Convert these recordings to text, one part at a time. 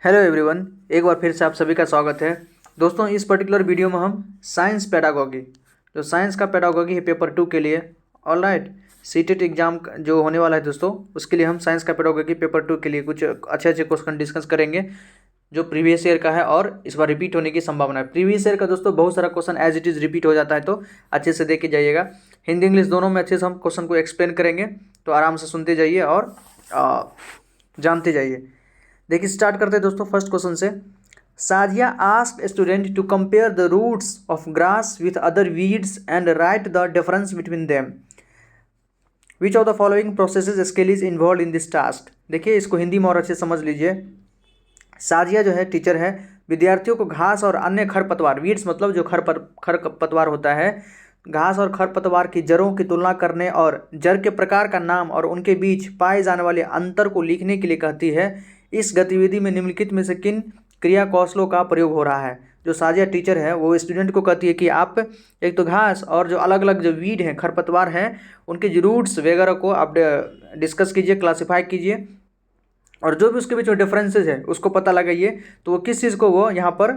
Hello everyone, एक बार फिर से आप सभी का स्वागत है। दोस्तों, इस पर्टिकुलर वीडियो में हम साइंस पेडागोगी, जो साइंस का पेडागोगी है पेपर 2 के लिए, ऑल राइट, सीटेट एग्जाम जो होने वाला है दोस्तों, उसके लिए हम साइंस का पेडागोगी पेपर 2 के लिए कुछ अच्छे अच्छे क्वेश्चन डिस्कस करेंगे जो प्रीवियस ईयर का है और इस बार रिपीट होने की संभावना है। प्रीवियस ईयर का दोस्तों बहुत सारा question as it is repeat हो जाता है, तो अच्छे से देख के जाइएगा। हिंदी इंग्लिश दोनों में अच्छे से हम क्वेश्चन को एक्सप्लेन करेंगे, तो आराम से सुनते जाइए और जानते जाइए। देखिए, स्टार्ट करते हैं दोस्तों फर्स्ट क्वेश्चन से। Sadia asked student to compare the roots of grass with other weeds and write the difference between them. Which of the following processes skill is involve in this task. देखिए, इसको हिंदी में और अच्छे समझ लीजिए। सादिया जो है टीचर है, विद्यार्थियों को घास और अन्य खरपतवार, वीड्स मतलब जो खरपतवार होता है, घास और खरपतवार की जड़ों की तुलना करने और जड़ के प्रकार का नाम और उनके बीच पाए जाने वाले अंतर को लिखने के लिए कहती है। इस गतिविधि में निम्नलिखित में से किन क्रिया कौशलों का प्रयोग हो रहा है। जो साजिया टीचर है वो स्टूडेंट को कहती है कि आप एक तो घास और जो अलग अलग जो वीड हैं, खरपतवार हैं, उनके जो रूट्स वगैरह को आप डिस्कस कीजिए, क्लासीफाई कीजिए, और जो भी उसके बीच में डिफरेंसेस है उसको पता लगाइए। तो वो किस चीज़ को वो यहाँ पर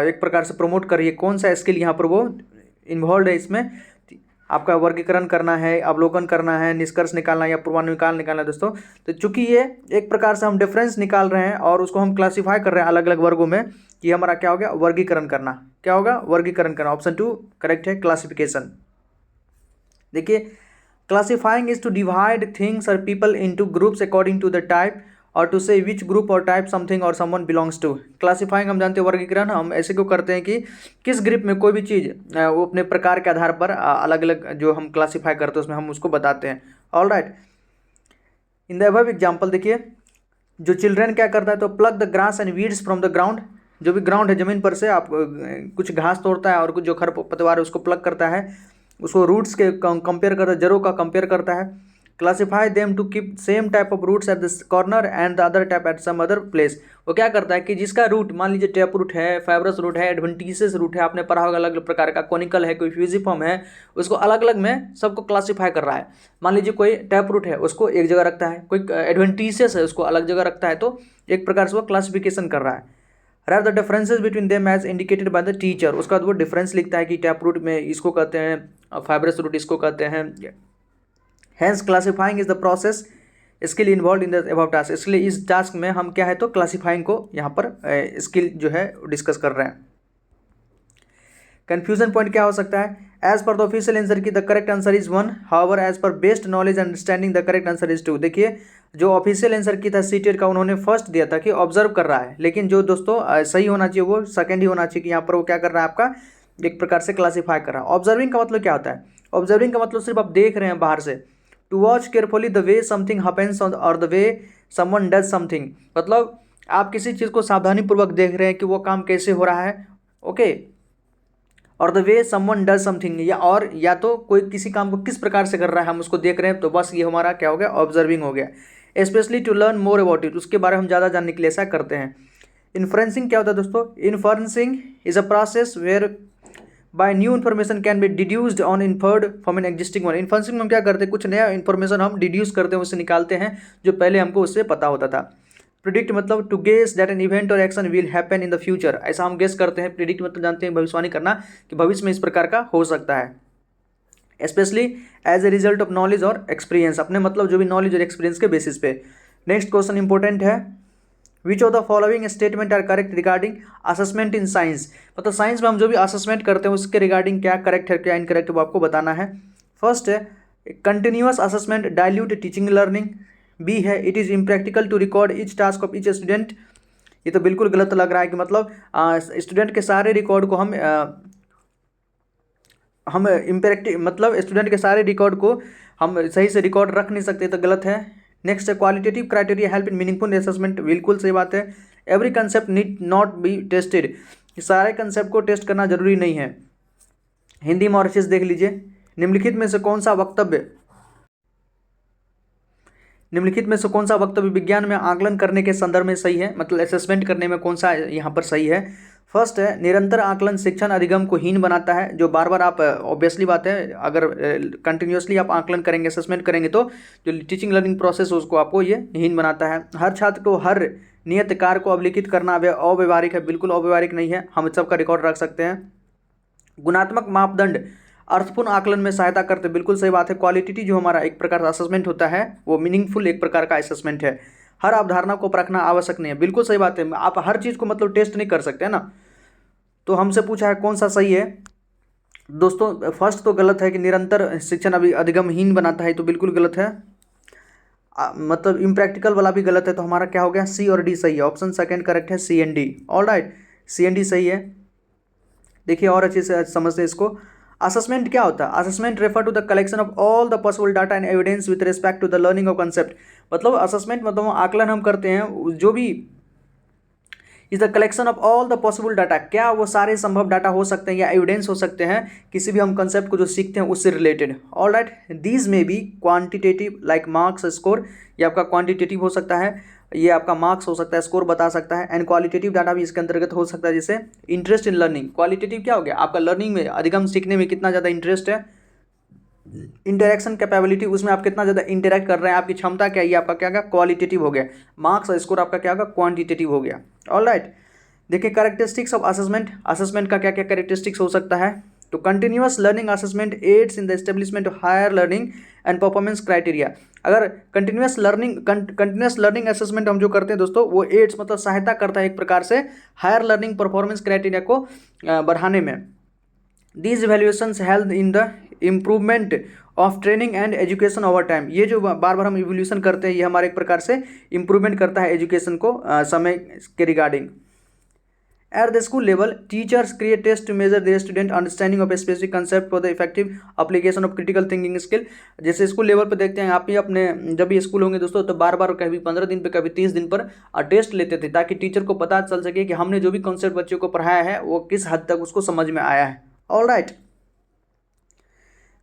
एक प्रकार से प्रमोट करिए, कौन सा स्किल यहाँ पर वो इन्वॉल्व है इसमें। आपका वर्गीकरण करना है, अवलोकन करना है, निष्कर्ष निकालना या पूर्वानुमान निकालना है दोस्तों। तो चूंकि ये एक प्रकार से हम डिफरेंस निकाल रहे हैं और उसको हम क्लासीफाई कर रहे हैं अलग अलग वर्गों में, कि हमारा क्या हो गया, वर्गीकरण करना। क्या होगा, वर्गीकरण करना। ऑप्शन 2 करेक्ट है, क्लासिफिकेशन। देखिए, classifying is to divide things or people into groups according to the type or to say which group or type something or someone belongs to. Classifying हम जानते हैं, वर्गीकरण हम ऐसे क्यों करते हैं कि किस ग्रुप में कोई भी चीज़ वो अपने प्रकार के आधार पर अलग अलग जो हम क्लासीफाई करते हैं उसमें हम उसको बताते हैं। All right, in the above example देखिए, जो चिल्ड्रन क्या करता है, तो plug the grass and weeds from the ground. जो भी ग्राउंड है, ज़मीन पर से आप कुछ घास तोड़ता है और कुछ जो खरपतवार है उसको प्लग करता है, उसको रूट्स के कंपेयर करता है, जड़ों का कंपेयर करता है। Classify them to keep same type of roots at the corner and the other type at some other place. वो क्या करता है कि जिसका रूट, मान लीजिए टैप रूट है, फाइब्रस रूट है, एडवेंटिशियस रूट है, आपने पढ़ा होगा अलग अलग प्रकार का, कोनिकल है, कोई फ्यूजिफॉर्म है, उसको अलग अलग में सबको क्लासीफाई कर रहा है। मान लीजिए कोई टैप रूट है उसको एक जगह रखता है, कोई एडवेंटिशियस है उसको अलग जगह रखता है, तो एक प्रकार से वो क्लासिफिकेशन कर रहा है। Write the differences between them as indicated by the teacher. उसका वो डिफरेंस लिखता है कि टैप रूट में इसको कहते हैं, फाइब्रस रूट इसको कहते हैं। Hence classifying is the process skill involve in the above task. इसलिए इस टास्क में हम क्या है, तो क्लासीफाइंग को यहाँ पर स्किल जो है डिस्कस कर रहे हैं। कंफ्यूजन पॉइंट क्या हो सकता है, as per the official answer key the correct answer is 1, however as per based knowledge understanding the correct answer is 2। देखिए, जो ऑफिशियल आंसर की था सीटेट का, उन्होंने फर्स्ट दिया था कि ऑब्जर्व कर रहा है, लेकिन जो दोस्तों सही होना चाहिए वो सेकंड ही होना चाहिए, कि यहाँ पर वो क्या कर रहा है, आपका एक प्रकार से क्लासीफाई कर रहा है। ऑब्जर्विंग का मतलब क्या होता है, ऑब्जर्विंग का मतलब सिर्फ आप देख रहे हैं बाहर से। To watch carefully the way something happens or the way someone does something, मतलब आप किसी चीज़ को सावधानीपूर्वक देख रहे हैं कि वो काम कैसे हो रहा है, ओके। और the way someone does something, या तो कोई किसी काम को किस प्रकार से कर रहा है हम उसको देख रहे हैं, तो बस ये हमारा क्या हो गया, ऑब्जर्विंग हो गया। Specially to learn more about it, उसके बारे में हम ज़्यादा जानने के लिए ऐसा करते हैं। इन्फ्रेंसिंग क्या होता है दोस्तों, inferencing is a process whereby new information can be deduced on inferred from an existing one. Inferencing में हम क्या करते हैं, कुछ नया इन्फॉर्मेशन हम डिड्यूस करते हैं, उससे निकालते हैं जो पहले हमको उससे पता होता था। प्रिडिक्ट मतलब to guess that an event or action will happen in the future, ऐसा हम गेस करते हैं। प्रिडिक्ट मतलब जानते हैं, भविष्यवाणी करना कि भविष्य में इस प्रकार का हो सकता है। Specially as a result of knowledge और एक्सपीरियंस, अपने मतलब जो भी नॉलेज और एक्सपीरियंस के बेसिस पे। नेक्स्ट क्वेश्चन इंपॉर्टेंट है, which of the following statement are correct regarding assessment in science. मतलब साइंस में हम जो भी असेसमेंट करते हैं उसके रिगार्डिंग क्या करेक्ट है क्या इनकरेक्ट है वो आपको बताना है। फर्स्ट है, continuous assessment dilute teaching learning. B है, it is impractical to record each task of each student. ये तो बिल्कुल गलत लग रहा है कि मतलब स्टूडेंट के सारे रिकॉर्ड को हम इम्प्रैक्टिक मतलब स्टूडेंट के सारे रिकॉर्ड को हम सही से रिकॉर्ड रख नहीं सकते, तो गलत है। नेक्स्ट है, qualitative criteria help in meaningful assessment, बिल्कुल सही बात है। Every concept need not be tested, सारे कंसेप्ट को टेस्ट करना जरूरी नहीं है। हिंदी में और चीज़ देख लीजिए, निम्नलिखित में से कौन सा वक्तव्य विज्ञान में आकलन करने के संदर्भ में सही है, मतलब असेसमेंट करने में कौन सा यहाँ पर सही है। फर्स्ट है, निरंतर आकलन शिक्षण अधिगम को हीन बनाता है। जो बार बार आप, ऑब्वियसली बात है, अगर कंटिन्यूसली आप आकलन करेंगे, असेसमेंट करेंगे, तो जो टीचिंग लर्निंग प्रोसेस है उसको आपको ये हीन बनाता है। हर छात्र को हर नियत कार्य को अवलिखित करना अव्यवहारिक है, बिल्कुल अव्यवहारिक नहीं है, हम सबका रिकॉर्ड रख सकते हैं। गुणात्मक मापदंड अर्थपूर्ण आकलन में सहायता करते, बिल्कुल सही बात है। क्वालिटेटिव जो हमारा एक प्रकार का असेसमेंट होता है वो मीनिंगफुल एक प्रकार का असेसमेंट है। हर अवधारणा को परखना आवश्यक नहीं है, बिल्कुल सही बात है। आप हर चीज़ को मतलब टेस्ट नहीं कर सकते है ना। तो हमसे पूछा है कौन सा सही है दोस्तों। फर्स्ट तो गलत है कि निरंतर शिक्षण अभी अधिगमहीन बनाता है, तो बिल्कुल गलत है। मतलब इम्प्रैक्टिकल वाला भी गलत है, तो हमारा क्या हो गया, सी और डी सही है। ऑप्शन सेकंड करेक्ट है, C and D. All right, C and D सही है। देखिए और अच्छे से समझते हैं इसको। असेसमेंट क्या होता है? Assessment refer to the collection of all the possible data and evidence with respect to the learning of concept. मतलब असेसमेंट मतलब आकलन हम करते हैं जो भी is the collection of all the possible data, क्या वो सारे संभव डाटा हो सकते हैं या एविडेंस हो सकते हैं किसी भी हम कंसेप्ट को जो सीखते हैं उससे related. All right, these may be quantitative like marks score, ये आपका क्वांटिटेटिव हो सकता है, ये आपका मार्क्स हो सकता है, स्कोर बता सकता है। एंड क्वालिटेटिव डाटा भी इसके अंतर्गत हो सकता है, जैसे इंटरेस्ट इन लर्निंग। क्वालिटेटिव क्या हो गया, आपका लर्निंग में अधिगम सीखने में कितना ज़्यादा इंटरेस्ट है। इंटरेक्शन कैपेबिलिटी, उसमें आप कितना ज़्यादा इंटरेक्ट कर रहे हैं, आपकी क्षमता क्या है, ये आपका क्या होगा, क्वालिटेटिव हो गया। मार्क्स और स्कोर आपका क्या होगा, क्वांटिटेटिव हो गया। ऑल राइट, देखिए कैरेक्टरिस्टिक्स ऑफ असेसमेंट, असेसमेंट का क्या क्या कैरेक्टरिस्टिक्स हो सकता है। तो continuous learning assessment aids in the establishment of higher learning and performance criteria. अगर कंटिन्यूअस लर्निंग असेसमेंट हम जो करते हैं दोस्तों, वो एड्स मतलब सहायता करता है एक प्रकार से हायर लर्निंग परफॉर्मेंस क्राइटेरिया को बढ़ाने में। These evaluations help in the improvement of training and education over time. ये जो बार बार हम इवोल्यूशन करते हैं, ये हमारे एक प्रकार से इम्प्रूवमेंट करता है एजुकेशन को समय के regarding. At the school level, teachers create tests to measure their student understanding of a specific concept for the effective application of critical thinking skill। जैसे स्कूल लेवल पर देखते हैं, आप ही अपने जब भी स्कूल होंगे दोस्तों, तो बार बार कभी 15 दिन पे कभी 30 दिन पर टेस्ट लेते थे, ताकि टीचर को पता चल सके कि हमने जो भी कॉन्सेप्ट बच्चों को पढ़ाया है वो किस हद तक उसको समझ में आया है। All right,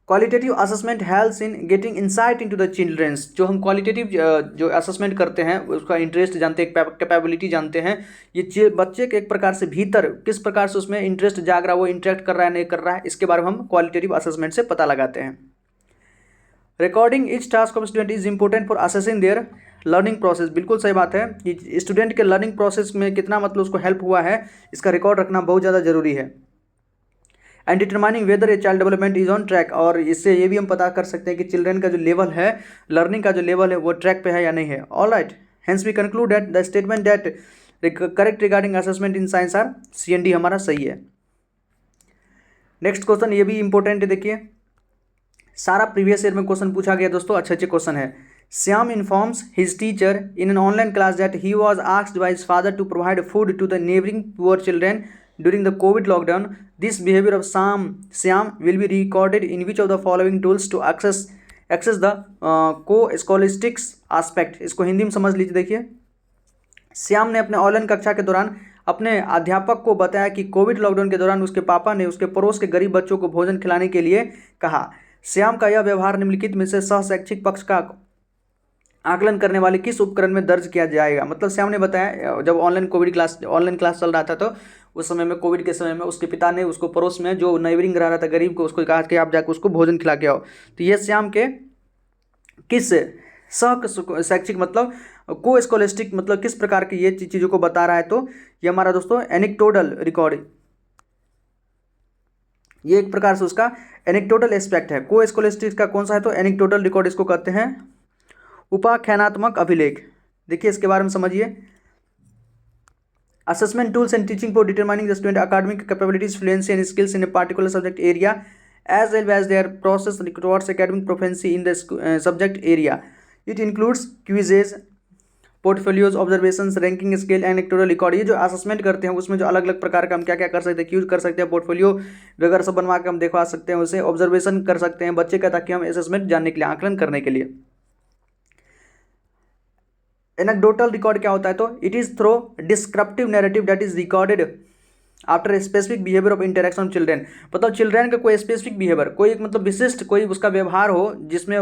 qualitative assessment helps in getting insight into the childrens. जो हम क्वालिटेटिव जो असेसमेंट करते हैं उसका इंटरेस्ट जानते हैं, कैपेबिलिटी जानते हैं, ये बच्चे के एक प्रकार से भीतर किस प्रकार से उसमें इंटरेस्ट जाग रहा है, वो इंटरेक्ट कर रहा है नहीं कर रहा है, इसके बारे में हम क्वालिटेटिव असेसमेंट से पता लगाते हैं। Recording each task of student is important for assessing there learning process. बिल्कुल सही बात है कि स्टूडेंट के लर्निंग प्रोसेस में कितना मतलब उसको हेल्प हुआ है, इसका रिकॉर्ड रखना बहुत ज़्यादा जरूरी है। And determining weather a child development is on track, और इससे ये भी हम पता कर सकते हैं कि चिल्ड्रन का जो लेवल है, लर्निंग का जो लेवल है, वो ट्रैक पे है या नहीं है। All right, hence we conclude that the statement that correct regarding assessment in science are C and D हमारा सही है। नेक्स्ट क्वेश्चन ये भी इंपॉर्टेंट है, देखिए सारा प्रीवियस ईयर में क्वेश्चन पूछा गया दोस्तों, अच्छे अच्छे क्वेश्चन है। Shyam informs his teacher in an online class that he was asked by his father to provide food to the neighboring poor children during the COVID lockdown. This behavior of Syam will be recorded in which of the following tools to access the co-scholastics aspect। इसको हिंदी में समझ लीजिए। देखिए, श्याम ने अपने online कक्षा के दौरान अपने अध्यापक को बताया कि कोविड लॉकडाउन के दौरान उसके पापा ने उसके पड़ोस के गरीब बच्चों को भोजन खिलाने के लिए कहा। श्याम का यह व्यवहार निम्नलिखित में से सह शैक्षिक पक्ष का आकलन करने वाले किस उपकरण में दर्ज किया जाएगा। मतलब श्याम ने बताया जब ऑनलाइन क्लास चल रहा था, तो उस समय में कोविड के समय में उसके पिता ने उसको पड़ोस में जो नेबरिंग रह रहा था गरीब को, उसको कहा कि आप जाकर उसको भोजन खिला के आओ। तो ये श्याम के किस सह शैक्षिक मतलब को स्कॉलस्टिक मतलब किस प्रकार की ये चीज़ों को बता रहा है। तो ये हमारा दोस्तों एनेक्डोटल रिकॉर्ड, ये एक प्रकार से उसका एनेक्डोटल एस्पेक्ट है। को स्कॉलस्टिक का कौन सा है, तो एनेक्डोटल रिकॉर्ड इसको कहते हैं। उपाख्यानात्मक अभिलेख, देखिए इसके बारे में समझिए। Assessment tools and teaching for determining the student academic capabilities, fluency and skills in a particular subject area, as well as their process towards academic proficiency in the subject area. It includes quizzes, portfolios, observations, ranking scale, and anecdotal record। ये जो assessment करते हैं उसमें जो अलग अलग प्रकार का हम क्या क्या कर सकते हैं, क्यूज कर सकते हैं, पोर्टफोलियो वगैरह सब बनवा के हम दिखवा सकते हैं उसे, ऑब्जर्वेशन कर सकते हैं बच्चे का, ताकि हम असेसमेंट जानने के लिए, आकलन करने के लिए। एनेक्डोटल रिकॉर्ड क्या होता है, तो it is through descriptive narrative that is recorded after specific behaviour of interaction of children. मतलब चिल्ड्रेन का कोई स्पेसिफिक बिहेवियर, कोई एक मतलब विशिष्ट कोई उसका व्यवहार हो जिसमें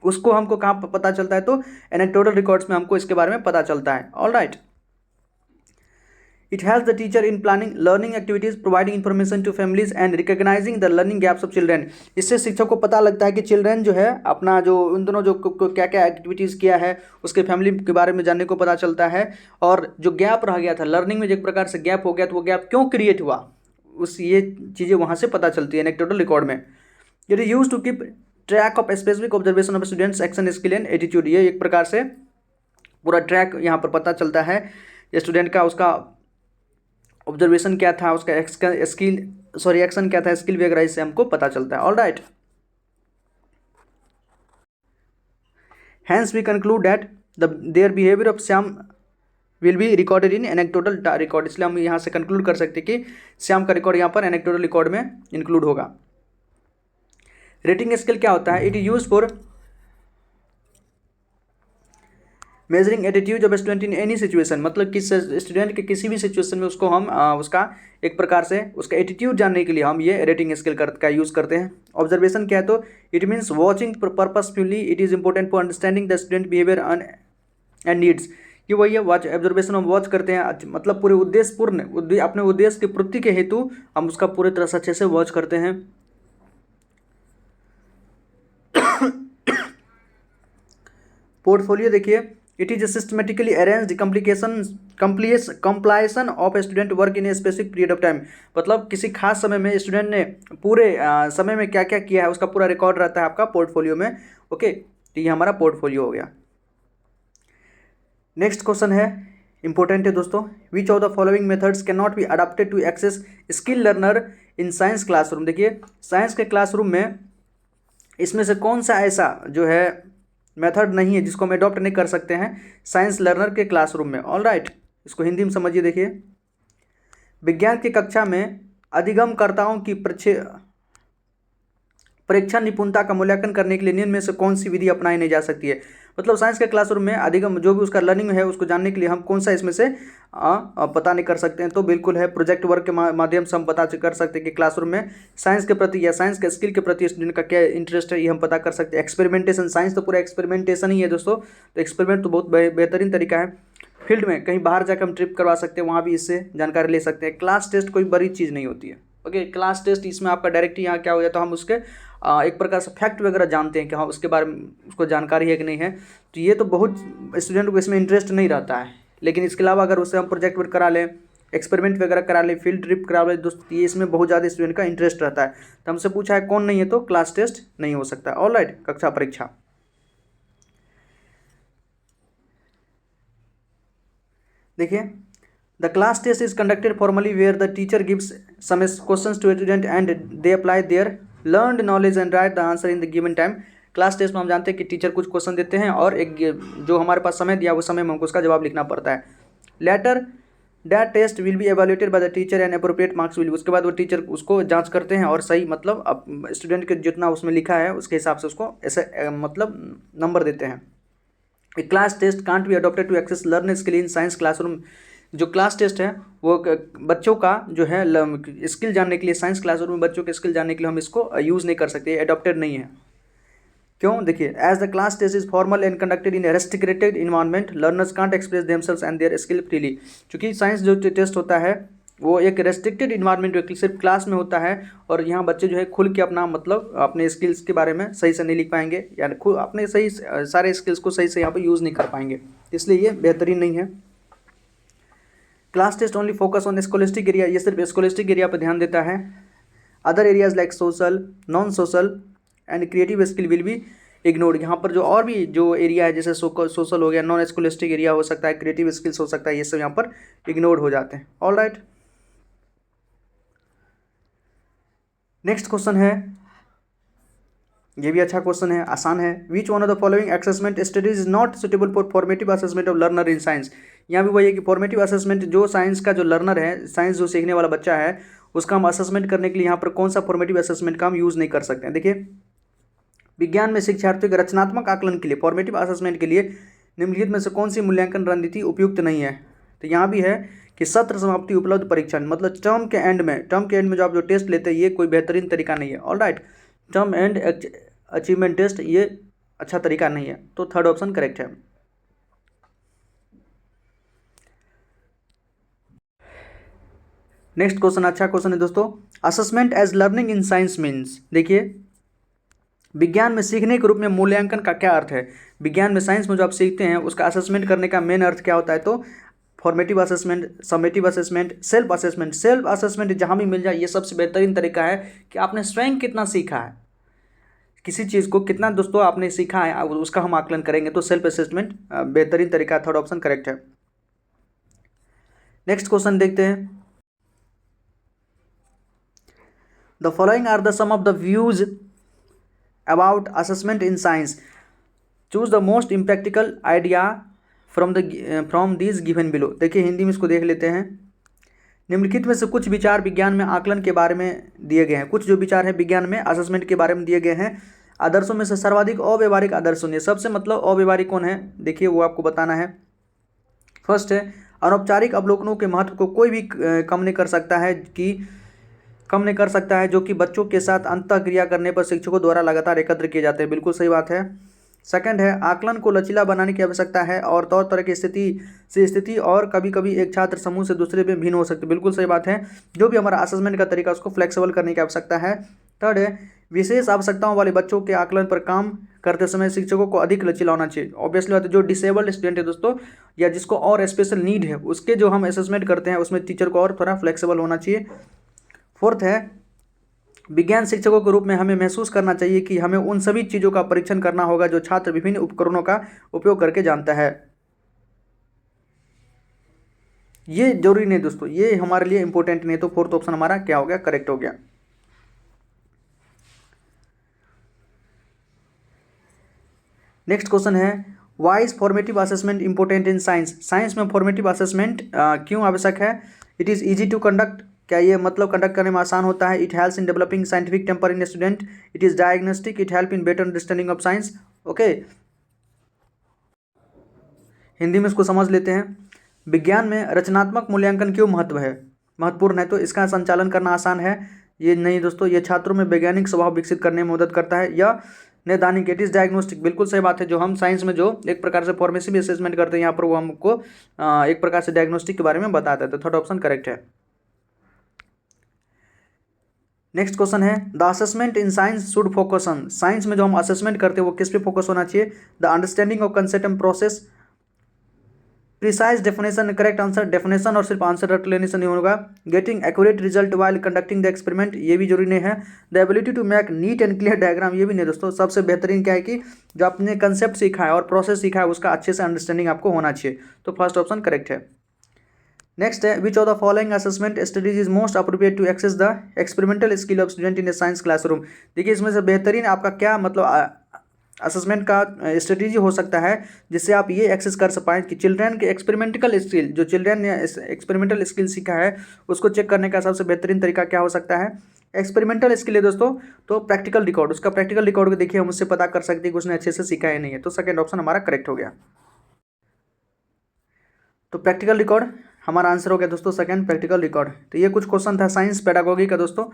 उसको हमको कहाँ पता चलता है, तो एनेक्डोटल रिकॉर्ड्स में हमको इसके बारे में पता चलता है। All right, it helps the teacher in planning learning activities, providing information to families and recognising the learning gaps of children. इससे शिक्षक को पता लगता है कि चिल्ड्रेन जो है अपना जो उन दोनों जो क्या क्या एक्टिविटीज़ किया है उसके फैमिली के बारे में जानने को पता चलता है। और जो गैप रह गया था लर्निंग में, जो एक प्रकार से गैप हो गया, तो वो गैप क्यों क्रिएट हुआ, उस ये चीज़ें वहाँ से पता चलती है एनेक्डोटल रिकॉर्ड में। It is use to keep track of specific observation of students action skill and attitude. ये एक प्रकार से पूरा ट्रैक यहाँ पर पता चलता है स्टूडेंट का, उसका ऑब्जर्वेशन क्या था, उसका एक्शन क्या था, स्किल वगैरह, इससे हमको पता चलता है। All right, hence we conclude that their behaviour of Shyam will be recorded in anecdotal record. इसलिए हम यहाँ से कंक्लूड कर सकते हैं कि श्याम का रिकॉर्ड यहाँ पर एनेक्डोटल रिकॉर्ड में इंक्लूड होगा। रेटिंग स्केल क्या होता है? It is use for measuring attitude of student in any situation. मतलब किस स्टूडेंट के किसी भी सिचुएशन में उसको हम उसका एक प्रकार से उसका एटीट्यूड जानने के लिए हम ये रेटिंग स्केल का यूज़ करते हैं। ऑब्जर्वेशन क्या है? तो it means watching purposefully, it is important for understanding the student behaviour and needs. कि वही है वॉच, ऑब्जर्वेशन हम वॉच करते हैं, मतलब पूरे उद्देश्यपूर्ण अपने उद्देश्य की पूर्ति के हेतु हम उसका पूरे तरह से अच्छे से वॉच करते हैं। पोर्टफोलियो देखिए, it is systematically arranged completion of student work in a specific period of time. मतलब किसी खास समय में स्टूडेंट ने पूरे समय में क्या क्या किया है उसका पूरा रिकॉर्ड रहता है आपका पोर्टफोलियो में। ओके, तो ये हमारा पोर्टफोलियो हो गया। नेक्स्ट क्वेश्चन है, इंपॉर्टेंट है दोस्तों, which of the following methods can not be adopted to access skill learner in science classroom. देखिए, साइंस के क्लासरूम में इसमें से कौन सा ऐसा जो है मेथड नहीं है जिसको हम अडॉप्ट नहीं कर सकते हैं साइंस लर्नर के क्लासरूम में। ऑल राइट, इसको हिंदी में समझिए। देखिए, विज्ञान की कक्षा में अधिगमकर्ताओं की परीक्षण निपुणता का मूल्यांकन करने के लिए निम्न में से कौन सी विधि अपनाई नहीं जा सकती है। मतलब साइंस के क्लासरूम में अधिगम जो भी उसका लर्निंग है उसको जानने के लिए हम कौन सा इसमें से पता नहीं कर सकते हैं। तो बिल्कुल है, प्रोजेक्ट वर्क के माध्यम से हम पता कर सकते हैं कि क्लासरूम में साइंस के प्रति या साइंस के स्किल के प्रति स्टूडेंट का क्या इंटरेस्ट है, ये हम पता कर सकते हैं। एक्सपेरिमेंटेशन, साइंस तो पूरा एक्सपेरिमेंटेशन ही है दोस्तों, तो एक्सपेरिमेंट तो बहुत बेहतरीन तरीका है। फील्ड में कहीं बाहर जाकर हम ट्रिप करवा सकते हैं, वहाँ भी इससे जानकारी ले सकते हैं। क्लास टेस्ट कोई बड़ी चीज़ नहीं होती है। ओके, क्लास टेस्ट इसमें आपका डायरेक्ट यहाँ क्या हो जाता है, हम उसके एक प्रकार से फैक्ट वगैरह जानते हैं कि हाँ उसके बारे में उसको जानकारी है कि नहीं है। तो ये तो बहुत स्टूडेंट को इसमें इंटरेस्ट नहीं रहता है। लेकिन इसके अलावा अगर उससे हम प्रोजेक्ट वर्क करा लें, एक्सपेरिमेंट वगैरह करा लें, फील्ड ट्रिप करा लें दोस्त, ये इसमें बहुत ज़्यादा स्टूडेंट का इंटरेस्ट रहता है। तो हमसे पूछा है कौन नहीं है, तो क्लास टेस्ट नहीं हो सकता। ऑल राइट, कक्षा परीक्षा। देखिए, the class test is conducted formally where the teacher gives some questions to student and they apply their learned knowledge and write the answer in the given time. Class test में हम जानते हैं कि teacher कुछ question देते हैं और एक जो हमारे पास समय दिया वो समय में हमको उसका जवाब लिखना पड़ता है। Later that test will be evaluated by the teacher and appropriate marks will, उसके बाद वो टीचर उसको जांच करते हैं और सही मतलब अब स्टूडेंट के जितना उसमें लिखा है उसके हिसाब से उसको ऐसे मतलब नंबर देते हैं। A class test can't be adopted to assess learn skill in science classroom. जो क्लास टेस्ट है वो बच्चों का जो है स्किल जानने के लिए, साइंस क्लासरूम में बच्चों के स्किल जानने के लिए हम इसको यूज़ नहीं कर सकते, एडॉप्टेड नहीं है। क्यों? देखिए, as the class test is formal and conducted in restricted environment, learners can't express themselves and their skill freely. क्योंकि साइंस जो टेस्ट होता है वो एक रेस्ट्रिक्टेड इन्वायरमेंट में सिर्फ क्लास में होता है और यहाँ बच्चे जो है खुल के अपना मतलब अपने स्किल्स के बारे में सही से नहीं लिख पाएंगे, यानी खुद अपने सही सारे स्किल्स को सही से यहाँ पर यूज़ नहीं कर पाएंगे, इसलिए ये बेहतरीन नहीं है। Class test only focus on scholastic area, ये सिर्फ स्कोलिस्टिक एरिया पर ध्यान देता है। Other areas like social, non social and creative skill will be ignored. यहाँ पर जो और भी जो एरिया है जैसे सोशल हो गया, नॉन स्कोलिस्टिक एरिया हो सकता है, क्रिएटिव स्किल्स हो सकता है, ये सब यहाँ पर इग्नोर्ड हो जाते हैं। ऑल राइट, नेक्स्ट क्वेश्चन है, ये भी अच्छा क्वेश्चन है, आसान है। Which one of the following assessment studies is not suitable for formative assessment of learner in science. यहाँ भी वही है कि फॉर्मेटिव असेसमेंट जो साइंस का जो लर्नर है, साइंस जो सीखने वाला बच्चा है, उसका हम असेसमेंट करने के लिए यहाँ पर कौन सा फॉर्मेटिव असेसमेंट का हम यूज़ नहीं कर सकते हैं। देखिए, विज्ञान में शिक्षार्थियों के रचनात्मक आकलन के लिए फॉर्मेटिव असेसमेंट के लिए निम्नलिखित में से कौन सी मूल्यांकन रणनीति उपयुक्त नहीं है। तो यहाँ भी है कि सत्र समाप्ति उपलब्ध परीक्षण, मतलब टर्म के एंड में जो आप जो टेस्ट लेते हैं ये कोई बेहतरीन तरीका नहीं है। All right, term and achievement test ये अच्छा तरीका नहीं है, तो थर्ड ऑप्शन करेक्ट है। नेक्स्ट क्वेश्चन अच्छा क्वेश्चन है दोस्तों, assessment as learning in science means. देखिए विज्ञान में सीखने के रूप में मूल्यांकन का क्या अर्थ है। विज्ञान में साइंस में जो आप सीखते हैं उसका असेसमेंट करने का मेन अर्थ क्या होता है, तो formative assessment, summative assessment, self assessment. Self assessment जहाँ भी मिल जाए ये सबसे बेहतरीन तरीका है कि आपने स्वयं कितना सीखा है, किसी चीज़ को कितना दोस्तों आपने सीखा है उसका हम आकलन करेंगे, तो सेल्फ असेसमेंट बेहतरीन तरीका, थर्ड ऑप्शन करेक्ट है। नेक्स्ट क्वेश्चन देखते हैं, the following are the some of the views about assessment in science, choose the most impractical idea from these given below. देखिए हिंदी में इसको देख लेते हैं। निम्नलिखित में से कुछ विचार विज्ञान में आकलन के बारे में दिए गए हैं। कुछ जो विचार है विज्ञान में असेसमेंट के बारे में दिए गए हैं। आदर्शों में से सर्वाधिक अव्यवहारिक आदर्श सुनिए। सबसे मतलब अव्यवहारिक कौन है, देखिए वो आपको बताना है। फर्स्ट है, अनौपचारिक अवलोकनों के महत्व को कोई भी कम नहीं कर सकता है जो कि बच्चों के साथ अंतःक्रिया करने पर शिक्षकों द्वारा लगातार एकत्र किए जाते हैं। बिल्कुल सही बात है। सेकंड है, आकलन को लचीला बनाने की आवश्यकता है और तौर तरह की स्थिति और कभी कभी एक छात्र समूह से दूसरे में भिन्न हो सकते। बिल्कुल सही बात है। जो भी हमारा असेसमेंट का तरीका उसको फ्लेक्सिबल करने की आवश्यकता है। थर्ड है, विशेष आवश्यकताओं वाले बच्चों के आकलन पर काम करते समय शिक्षकों को अधिक लचीला होना चाहिए। ऑब्वियसली बात है, जो डिसेबल्ड स्टूडेंट है दोस्तों या जिसको और स्पेशल नीड है उसके जो हम असेसमेंट करते हैं उसमें टीचर को और थोड़ा फ्लेक्सिबल होना चाहिए। फोर्थ है, विज्ञान शिक्षकों के रूप में हमें महसूस करना चाहिए कि हमें उन सभी चीज़ों का परीक्षण करना होगा जो छात्र विभिन्न उपकरणों का उपयोग करके जानता है। ये जरूरी नहीं दोस्तों, ये हमारे लिए इंपॉर्टेंट नहीं, तो फोर्थ ऑप्शन हमारा क्या हो गया, करेक्ट हो गया। नेक्स्ट क्वेश्चन है, why is formative assessment important in science. Science में फॉर्मेटिव असेसमेंट क्यों आवश्यक है। It is easy to conduct, क्या ये मतलब कंडक्ट करने में आसान होता है। It helps in developing scientific temper in student. It is diagnostic, it help in better understanding of science. Okay, Hindi में इसको समझ लेते हैं। विज्ञान में रचनात्मक मूल्यांकन क्यों महत्वपूर्ण है, तो इसका संचालन करना आसान है। ये नहीं दोस्तों, ये छात्रों में वैज्ञानिक स्वभाव विकसित करने में मदद करता है। या नैदानिक, इट इज़ डायग्नोस्टिक, बिल्कुल सही बात है। जो हम साइंस में जो एक प्रकार से फॉर्मेटिव असेसमेंट करते हैं यहाँ पर वो हमको एक प्रकार से डायग्नोस्टिक के बारे में बताता है, तो थर्ड ऑप्शन करेक्ट है। नेक्स्ट क्वेश्चन है, the assessment in science should focus on. Science में जो हम असेसमेंट करते हैं वो किस पे फोकस होना चाहिए। The understanding of concept and process, precise definition, correct answer. Definition और सिर्फ आंसर रट लेने से नहीं होगा। Getting accurate result while conducting the experiment, ये भी जरूरी नहीं है। The ability to make neat and clear diagram, ये भी नहीं दोस्तों। सबसे बेहतरीन क्या है कि जो आपने कंसेप्ट सीखा है और प्रोसेस सीखा है उसका अच्छे से अंडरस्टैंडिंग आपको होना चाहिए, तो फर्स्ट ऑप्शन करेक्ट है। नेक्स्ट है, which of the following assessment strategy is most appropriate to access the experimental skill of student in a science classroom. देखिए इसमें से बेहतरीन आपका क्या मतलब असेसमेंट का स्ट्रेटेजी हो सकता है जिससे आप ये एक्सेस कर पाएँ कि चिल्ड्रन के एक्सपेरिमेंटल स्किल, जो चिल्ड्रन ने एक्सपेरिमेंटल स्किल सीखा है उसको चेक करने का सबसे बेहतरीन तरीका क्या हो सकता है। एक्सपेरिमेंटल स्किल है दोस्तों, तो प्रैक्टिकल रिकॉर्ड, उसका प्रैक्टिकल रिकॉर्ड को देखिए हम उससे पता कर सकते हैं कि उसने अच्छे से सीखा है नहीं है, तो सेकंड ऑप्शन हमारा करेक्ट हो गया। तो प्रैक्टिकल रिकॉर्ड हमारा आंसर हो गया दोस्तों, सेकंड प्रैक्टिकल रिकॉर्ड। तो ये कुछ क्वेश्चन था साइंस पेडागोगी का दोस्तों।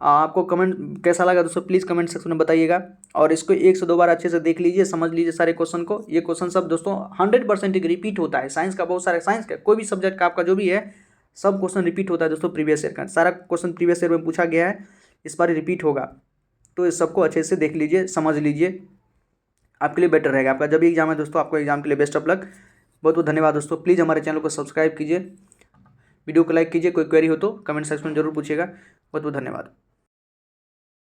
आपको कमेंट कैसा लगा दोस्तों प्लीज़ कमेंट सेक्शन में बताइएगा, और इसको 1 से 2 बार अच्छे से देख लीजिए, समझ लीजिए सारे क्वेश्चन को। ये क्वेश्चन सब दोस्तों 100% रिपीट होता है। साइंस का बहुत सारे, साइंस का कोई भी सब्जेक्ट का आपका जो भी है सब क्वेश्चन रिपीट होता है दोस्तों। प्रीवियस ईयर का सारा क्वेश्चन प्रीवियस ईयर में पूछा गया है, इस बार रिपीट होगा, तो इस सबको अच्छे से देख लीजिए, समझ लीजिए, आपके लिए बेटर रहेगा। आपका जब भी एग्जाम है दोस्तों, आपको एग्जाम के लिए बेस्ट ऑफ लक। बहुत बहुत धन्यवाद दोस्तों। प्लीज़ हमारे चैनल को सब्सक्राइब कीजिए, वीडियो को लाइक कीजिए, कोई क्वेरी हो तो कमेंट सेक्शन में जरूर पूछिएगा। बहुत बहुत धन्यवाद।